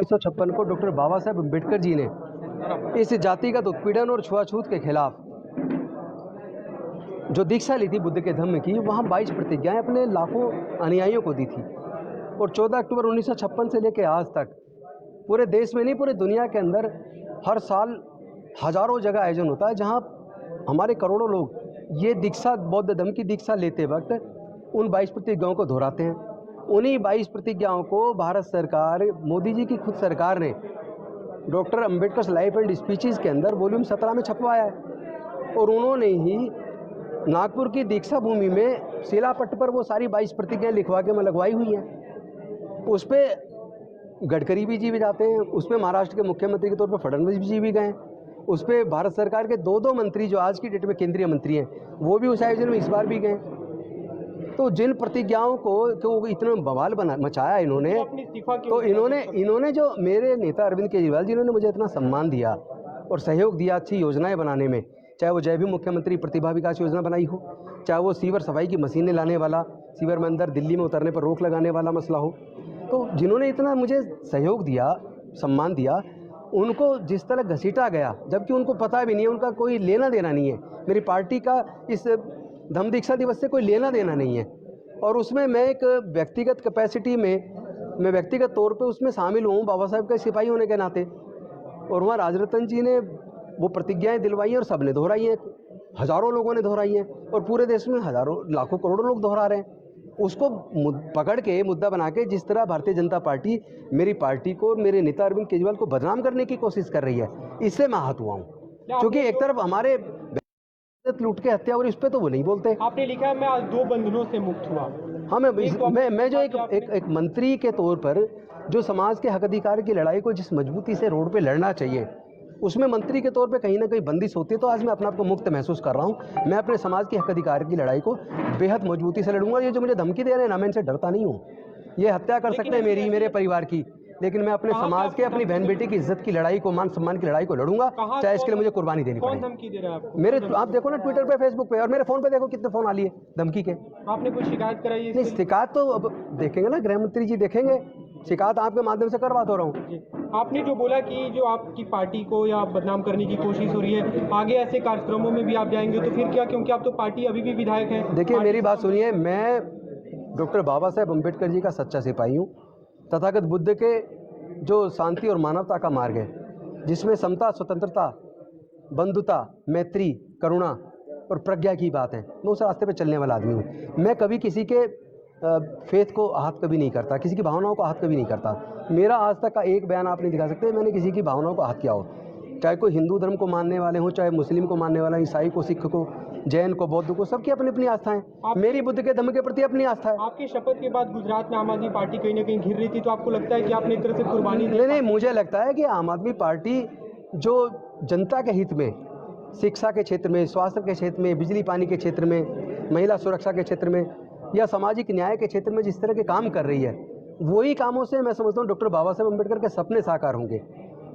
1956 को डॉक्टर बाबा साहेब अम्बेडकर जी ने इस जातिगत उत्पीड़न और छुआछूत के खिलाफ जो दीक्षा ली थी बुद्ध के धम्म की, वहाँ 22 प्रतिज्ञाएं अपने लाखों अनुयायियों को दी थी। और 14 अक्टूबर 1956 से लेकर आज तक पूरे देश में नहीं, पूरे दुनिया के अंदर हर साल हज़ारों जगह आयोजन होता है, जहाँ हमारे करोड़ों लोग ये दीक्षा, बौद्ध धर्म की दीक्षा लेते वक्त उन 22 प्रतिज्ञाओं को दोहराते हैं। उन्हीं 22 प्रतिज्ञाओं को भारत सरकार, मोदी जी की खुद सरकार ने doctor Ambedkar life and speeches के अंदर वॉल्यूम 17 में छपवाया है। और उन्होंने ही नागपुर की दीक्षा भूमि में शिलापट्ट पर वो सारी 22 प्रतिज्ञाएं लिखवा के लगवाई हुई हैं। उस पर गडकरी भी जी भी जाते हैं, उस पर महाराष्ट्र के मुख्यमंत्री के तौर पर फडणवीस जी भी गए, उस पर भारत सरकार के दो मंत्री जो आज की डेट में केंद्रीय मंत्री हैं वो भी उस आयोजन में इस बार भी गए। तो जिन प्रतिज्ञाओं को इतना बवाल मचाया इन्होंने, तो इन्होंने जो मेरे नेता अरविंद केजरीवाल जी, इन्होंने मुझे इतना सम्मान दिया और सहयोग दिया अच्छी योजनाएं बनाने में, चाहे वो जय भीम मुख्यमंत्री प्रतिभा विकास योजना बनाई हो, चाहे वो सीवर सफाई की मशीनें लाने वाला, सीवर में अंदर दिल्ली में उतरने पर रोक लगाने वाला मसला हो, तो जिन्होंने इतना मुझे सहयोग दिया, सम्मान दिया, उनको जिस तरह घसीटा गया, जबकि उनको पता भी नहीं है, उनका कोई लेना देना नहीं है, मेरी पार्टी का इस धम्म दीक्षा दिवस से कोई लेना देना नहीं है। और उसमें मैं एक व्यक्तिगत कैपेसिटी में, मैं व्यक्तिगत तौर पे उसमें शामिल हूँ बाबा साहब के सिपाही होने के नाते। और वहाँ राजरतन जी ने वो प्रतिज्ञाएं दिलवाई हैं और सब ने दोहराई हैं, हज़ारों लोगों ने दोहराई हैं, और पूरे देश में हज़ारों लाखों करोड़ों लोग दोहरा रहे हैं। उसको पकड़ के मुद्दा बना के जिस तरह भारतीय जनता पार्टी मेरी पार्टी को और मेरे नेता अरविंद केजरीवाल को बदनाम करने की कोशिश कर रही है, इससे मैं आहत हुआ हूँ। क्योंकि एक तरफ हमारे लूट के हत्या और इस पे तो वो नहीं बोलते। आपने लिखा है मैं आज 2 बंधनों से मुक्त हुआ। हाँ, मैं जो एक मंत्री के तौर पर जो समाज के हक अधिकार की लड़ाई को जिस मजबूती से रोड पे लड़ना चाहिए, उसमें मंत्री के तौर पे कहीं ना कहीं बंदिश होती है। तो आज मैं अपने आप को मुक्त महसूस कर रहा हूँ। मैं अपने समाज के हक अधिकार की लड़ाई को बेहद मजबूती से लड़ूंगा। ये जो मुझे धमकी दे रहे हैं ना, मैं इनसे डरता नहीं हूँ। ये हत्या कर सकते हैं मेरी, मेरे परिवार की, लेकिन मैं अपने समाज के, अपनी बहन बेटी की इज्जत की लड़ाई को, मान सम्मान की लड़ाई को लड़ूंगा, चाहे इसके लिए मुझे कुर्बानी देनी पड़े। कौन धमकी दे रहा है आपको? मेरे, आप देखो ना ट्विटर पे, फेसबुक पे, और मेरे फोन पे देखो कितने फोन आ लिए धमकी के। आपने कोई शिकायत कराई है? नहीं, शिकायत तो अब देखेंगे ना, गृह मंत्री जी देखेंगे। शिकायत आपके माध्यम से करवा तो रहा हूँ। आपने जो बोला कि जो आपकी पार्टी को या बदनाम करने की कोशिश हो रही है, आगे ऐसे कार्यक्रमों में भी आप जाएंगे तो फिर क्या? क्योंकि आप तो पार्टी अभी भी विधायक हैं। देखिए मेरी बात सुनिए, मैं डॉक्टर बाबा साहेब अम्बेडकर जी का सच्चा सिपाही हूँ। तथागत बुद्ध के जो शांति और मानवता का मार्ग है, जिसमें समता, स्वतंत्रता, बंधुता, मैत्री, करुणा और प्रज्ञा की बात है, मैं उस रास्ते पे चलने वाला आदमी हूँ। मैं कभी किसी के फेथ को आहत कभी नहीं करता, किसी की भावनाओं को आहत कभी नहीं करता। मेरा आज तक का एक बयान आप नहीं दिखा सकते मैंने किसी की भावनाओं को आहत किया हो, चाहे कोई हिंदू धर्म को मानने वाले हों, चाहे मुस्लिम को मानने वाला, ईसाई को, सिख को, जैन को, बौद्ध को, सबकी अपनी अपनी आस्था है। मेरी बुद्ध के धम्म के प्रति अपनी आस्था है। आपकी शपथ के बाद गुजरात में आम आदमी पार्टी कहीं ना कहीं घिर रही थी, तो आपको लगता है कि आपने एक तरह से कुर्बानी? नहीं, मुझे लगता है कि आम आदमी पार्टी जो जनता के हित में, शिक्षा के क्षेत्र में, स्वास्थ्य के क्षेत्र में, बिजली पानी के क्षेत्र में, महिला सुरक्षा के क्षेत्र में, या सामाजिक न्याय के क्षेत्र में जिस तरह के काम कर रही है, वही कामों से मैं समझता हूँ डॉक्टर बाबा साहेब अम्बेडकर के सपने साकार होंगे।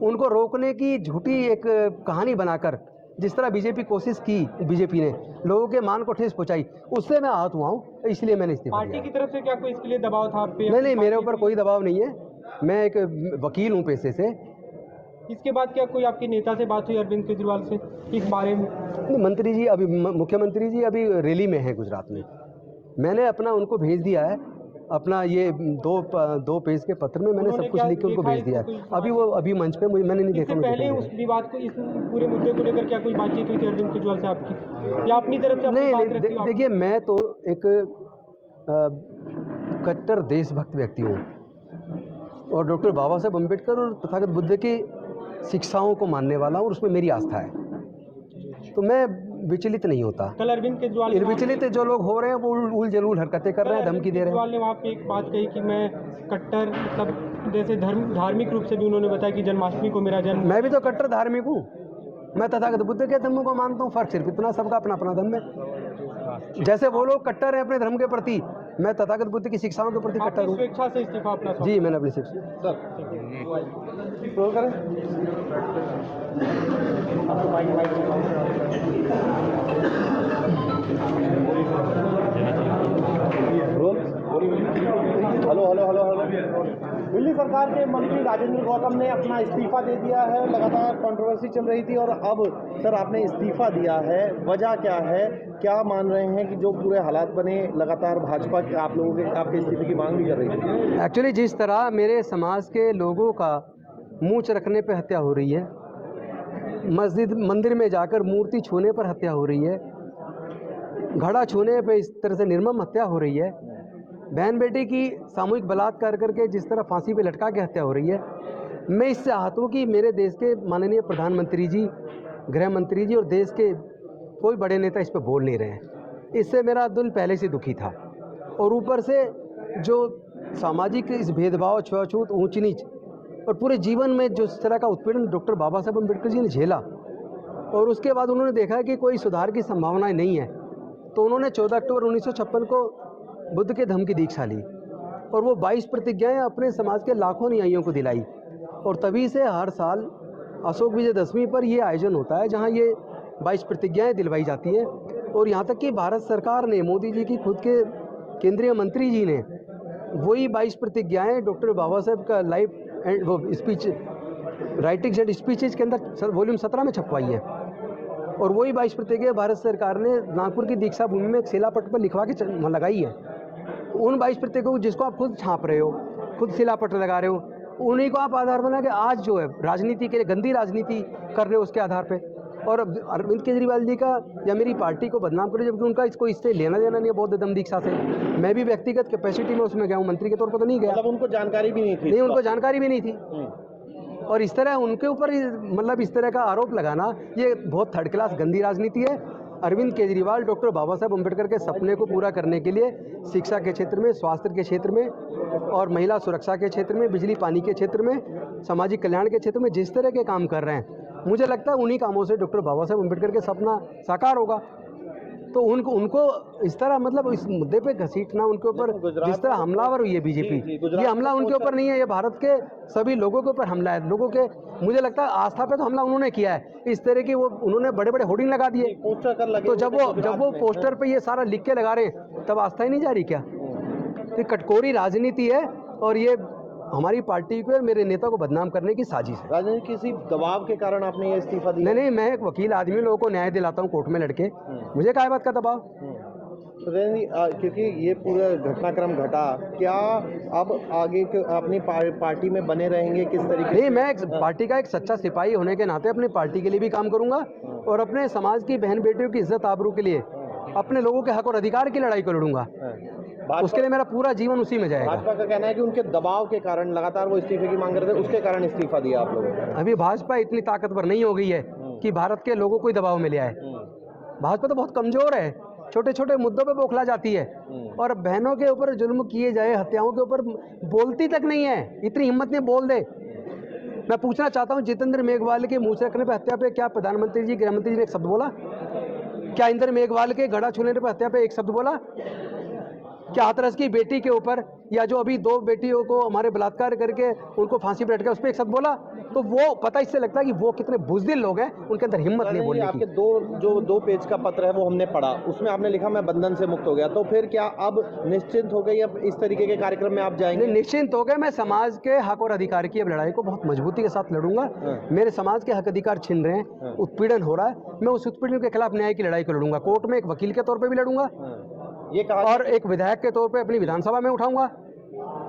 उनको रोकने की झूठी एक कहानी बनाकर जिस तरह बीजेपी कोशिश की, बीजेपी ने लोगों के मान को ठेस पहुंचाई, उससे मैं आहत हुआ हूँ, इसलिए मैंने इस्तीफा दिया। पार्टी की तरफ से क्या कोई इसके लिए दबाव था आप पे? नहीं, मेरे ऊपर कोई दबाव नहीं है। मैं एक वकील हूँ पेशे से। इसके बाद क्या कोई आपके नेता से बात हुई अरविंद केजरीवाल से इस बारे में? मंत्री जी अभी, मुख्यमंत्री जी अभी रैली में हैं गुजरात में। मैंने अपना उनको भेज दिया है, अपना ये दो पेज के पत्र में मैंने सब कुछ लिख के उनको भेज दिया है। अभी वो अभी मंच पे मैंने नहीं देखा। पहले उस विवाद को, इस पूरे मुद्दे को लेकर क्या कोई बातचीत हुई थी अरविंद केजरीवाल से आपकी, या अपनी तरफ से? नहीं, देखिए मैं तो एक कट्टर देशभक्त व्यक्ति हूँ, और डॉक्टर बाबा साहेब अम्बेडकर और तथागत बुद्ध की शिक्षाओं को मानने वाला हूँ, और उसमें मेरी आस्था है, तो मैं विचलित नहीं होता। कल अरविंद केजरीवाल, विचलित जो लोग हो रहे हैं वो उल जलूल हरकतें कर रहे हैं, धमकी दे रहे हैं। केजरीवाल ने वहाँ पे एक बात कही कि मैं कट्टर, मतलब जैसे धार्मिक रूप से भी उन्होंने बताया कि जन्माष्टमी को मेरा जन्म। मैं भी तो कट्टर धार्मिक हूँ, मैं तथागत बुद्ध के धर्म को मानता हूँ। फर्क सिर्फ इतना, सबका अपना अपना धर्म है। जैसे वो लोग कट्टर हैं अपने धर्म के प्रति, मैं तथागत बुद्ध की शिक्षाओं के प्रति कट्टर हूँ। स्वेच्छा से इस्तीफा अपना? जी, मैंने अपनी शिक्षा। रोल करें। Hello hello hello hello. Delhi सरकार के मंत्री राजेंद्र गौतम ने अपना इस्तीफा दे दिया है। लगातार कंट्रोवर्सी चल रही थी और अब सर आपने इस्तीफा दिया है, वजह क्या है? क्या मान रहे हैं कि जो पूरे हालात बने, लगातार भाजपा के आप लोगों के आपके इस्तीफे की मांग भी कर रही थी? एक्चुअली जिस तरह मेरे समाज के लोगों का मूंछ रखने पे हत्या हो रही है, मंदिर में जाकर मूर्ति छूने पर हत्या हो रही है, घड़ा छूने पे इस तरह से निर्मम हत्या हो रही है, बहन बेटी की सामूहिक बलात्कार करके जिस तरह फांसी पे लटका के हत्या हो रही है, मैं इससे आहत हूँ कि मेरे देश के माननीय प्रधानमंत्री जी, गृह मंत्री जी और देश के कोई बड़े नेता इस पर बोल नहीं रहे हैं। इससे मेरा दिल पहले से दुखी था और ऊपर से जो सामाजिक इस भेदभाव, छुआछूत, ऊंच नीच और पूरे जीवन में जो इस तरह का उत्पीड़न डॉक्टर बाबा साहब अम्बेडकर जी ने झेला और उसके बाद उन्होंने देखा कि कोई सुधार की संभावनाएं नहीं है, तो उन्होंने 14 अक्टूबर 1956 को बुद्ध के धम्म की दीक्षा ली और वो 22 प्रतिज्ञाएं अपने समाज के लाखों अनुयायियों को दिलाई और तभी से हर साल अशोक विजयदशमी पर ये आयोजन होता है जहां ये 22 प्रतिज्ञाएं दिलवाई जाती हैं। और यहाँ तक कि भारत सरकार ने, मोदी जी की खुद के केंद्रीय मंत्री जी ने वही 22 प्रतिज्ञाएं डॉक्टर बाबा साहब का लाइव एंड वो स्पीच, राइटिंग्स एंड स्पीचेज के अंदर वॉल्यूम 17 में छपवाई है और वही 22 प्रतिज्ञा भारत सरकार ने नागपुर की दीक्षा भूमि में एक शिलापट पर लिखवा के लगाई है। उन 22 प्रतिज्ञा को जिसको आप खुद छाप रहे हो, खुद शिलापट लगा रहे हो, उन्हीं को आप आधार बना के आज जो है राजनीति के लिए गंदी राजनीति कर रहे हो उसके आधार पे, और अरविंद केजरीवाल जी का या मेरी पार्टी को बदनाम करो, जबकि उनका इसको इससे लेना देना नहीं है बौद्ध धम्म दीक्षा से। मैं भी व्यक्तिगत कैपेसिटी में उसमें गया हूँ, मंत्री के तौर पर तो नहीं गया। मतलब उनको जानकारी भी नहीं थी? नहीं, उनको जानकारी भी नहीं थी। और इस तरह उनके ऊपर मतलब इस तरह का आरोप लगाना ये बहुत थर्ड क्लास गंदी राजनीति है। अरविंद केजरीवाल डॉक्टर बाबा साहब अम्बेडकर के सपने को पूरा करने के लिए शिक्षा के क्षेत्र में, स्वास्थ्य के क्षेत्र में और महिला सुरक्षा के क्षेत्र में, बिजली पानी के क्षेत्र में, सामाजिक कल्याण के क्षेत्र में जिस तरह के काम कर रहे हैं, मुझे लगता है उन्हीं कामों से डॉक्टर बाबा साहब अम्बेडकर के सपना साकार होगा। तो उनको इस तरह मतलब इस मुद्दे पे घसीटना, उनके ऊपर जिस तरह हमलावर हुई है बीजेपी, ये हमला उनके ऊपर नहीं है, ये भारत के सभी लोगों के ऊपर हमला है। लोगों के, मुझे लगता है आस्था पे तो हमला उन्होंने किया है। इस तरह की वो उन्होंने बड़े बड़े होर्डिंग लगा दिए, तो जब वो पोस्टर पे ये सारा लिख के लगा रहे तब आस्था ही नहीं जा रही क्या? तो कटकोरी राजनीति है और ये हमारी पार्टी को, मेरे नेता को बदनाम करने की साजिश है। राजनीति किसी दबाव के कारण आपने ये इस्तीफा दिया? नहीं, मैं एक वकील आदमी, लोगों को न्याय दिलाता हूँ कोर्ट में लड़के, मुझे क्या बात का दबाव? तो क्योंकि ये पूरा घटनाक्रम घटा, क्या अब आगे अपनी पार्टी में बने रहेंगे? किस तरीके? नहीं, मैं एक पार्टी का एक सच्चा सिपाही होने के नाते अपनी पार्टी के लिए भी काम करूंगा और अपने समाज की बहन बेटियों की इज्जत आबरू के लिए, अपने लोगों के हक और अधिकार की लड़ाई को लड़ूंगा। उसके लिए मेरा पूरा जीवन उसी में जाएगा। भाजपा का कहना है कि उनके दबाव के कारण लगातार वो इस्तीफे की मांग कर रहे थे, उसके कारण इस्तीफा दिया आप लोगों ने। अभी भाजपा इतनी ताकतवर नहीं हो गई है कि भारत के लोगों को ही दबाव में ले आए। भाजपा तो बहुत कमजोर है, छोटे छोटे मुद्दों पे बौखला जाती है और बहनों के ऊपर जुल्म किए जाए, हत्याओं के ऊपर बोलती तक नहीं है, इतनी हिम्मत नहीं बोल दे। मैं पूछना चाहता हूं, जितेंद्र मेघवाल के मुंह से रखने पे हत्या पे क्या प्रधानमंत्री जी, गृह मंत्री जी ने एक शब्द बोला? क्या इंद्र मेघवाल के घड़ा छूने पे हत्या पे एक शब्द बोला? क्या हाथरस की बेटी के ऊपर, या जो अभी 2 बेटियों को हमारे बलात्कार करके उनको फांसी पर लटका उस पर एक शब्द बोला? तो वो पता इससे लगता है कि वो कितने बुज़दिल लोग हैं, उनके अंदर हिम्मत नहीं बोलने की। आपके दो पेज का पत्र है वो हमने पढ़ा, उसमें आपने लिखा मैं बंधन से मुक्त हो गया, तो फिर क्या अब निश्चिंत हो गई, अब इस तरीके के कार्यक्रम में आप जाएंगे? निश्चिंत हो गए। मैं समाज के हक और अधिकार की अब लड़ाई को बहुत मजबूती के साथ लड़ूंगा। मेरे समाज के हक अधिकार छिन रहे हैं, उत्पीड़न हो रहा है, मैं उस उत्पीड़न के खिलाफ न्याय की लड़ाई को लड़ूंगा। कोर्ट में एक वकील के तौर पर भी लड़ूंगा, ये कहा, और एक विधायक के तौर पे अपनी विधानसभा में उठाऊंगा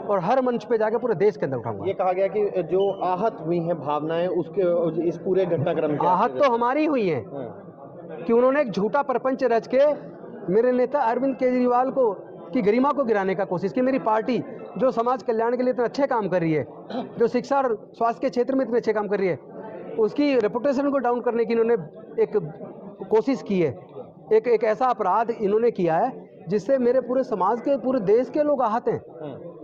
और हर मंच पे जाके पूरे देश के अंदर उठाऊंगा। ये कहा गया कि जो आहत हुई हैं भावनाएं उसके इस पूरे घटनाक्रम के, आहत तो हमारी हुई हैं कि उन्होंने एक झूठा प्रपंच रच के मेरे नेता अरविंद केजरीवाल को की गरिमा को गिराने का कोशिश की। मेरी पार्टी जो समाज कल्याण के लिए इतने अच्छे काम कर रही है, जो शिक्षा और स्वास्थ्य के क्षेत्र में इतने अच्छे काम कर रही है, उसकी रेपुटेशन को डाउन करने की इन्होंने एक कोशिश की है। एक ऐसा अपराध इन्होंने किया है जिससे मेरे पूरे समाज के, पूरे देश के लोग आहत हैं।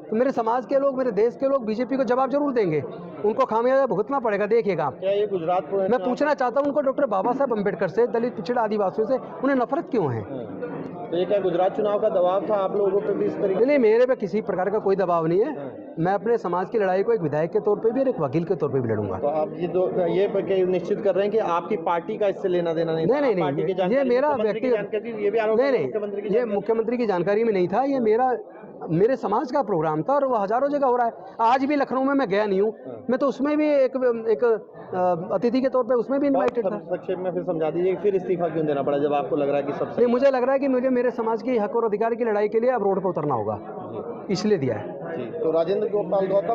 तो मेरे समाज के लोग, मेरे देश के लोग बीजेपी को जवाब जरूर देंगे, उनको खामियाजा भुगतना पड़ेगा, देखिएगा आप। क्या ये गुजरात मैं पूछना चाहता हूँ, उनको डॉक्टर बाबा साहब अम्बेडकर से, दलित पिछड़ा आदिवासियों से उन्हें नफरत क्यों है? तो ये क्या गुजरात चुनाव का दबाव था आप लोगों पे भी इस तरीके? नहीं, मेरे पे किसी प्रकार का कोई दबाव नहीं है। मैं अपने समाज की लड़ाई को एक विधायक के तौर पे भी और एक वकील के तौर पे भी लड़ूंगा। तो आप ये निश्चित कर रहे हैं कि आपकी पार्टी का इससे लेना देना नहीं? नहीं, ये मेरा व्यक्तिगत, नहीं, ये मुख्यमंत्री की जानकारी में नहीं था। ये मेरा मेरे समाज का प्रोग्राम था और वो हज़ारों जगह हो रहा है। आज भी लखनऊ में मैं गया नहीं हूँ, मैं तो उसमें भी एक अतिथि के तौर पे उसमें भी इनवाइटेड था। संक्षेप में फिर समझा दीजिए फिर इस्तीफा क्यों देना पड़ा जब आपको लग रहा है कि सबसे नहीं, मुझे लग रहा है कि मुझे मेरे समाज की हक और अधिकार की लड़ाई के लिए अब रोड पर उतरना होगा, इसलिए दिया है। जी तो राजेंद्र गोपाल गौतम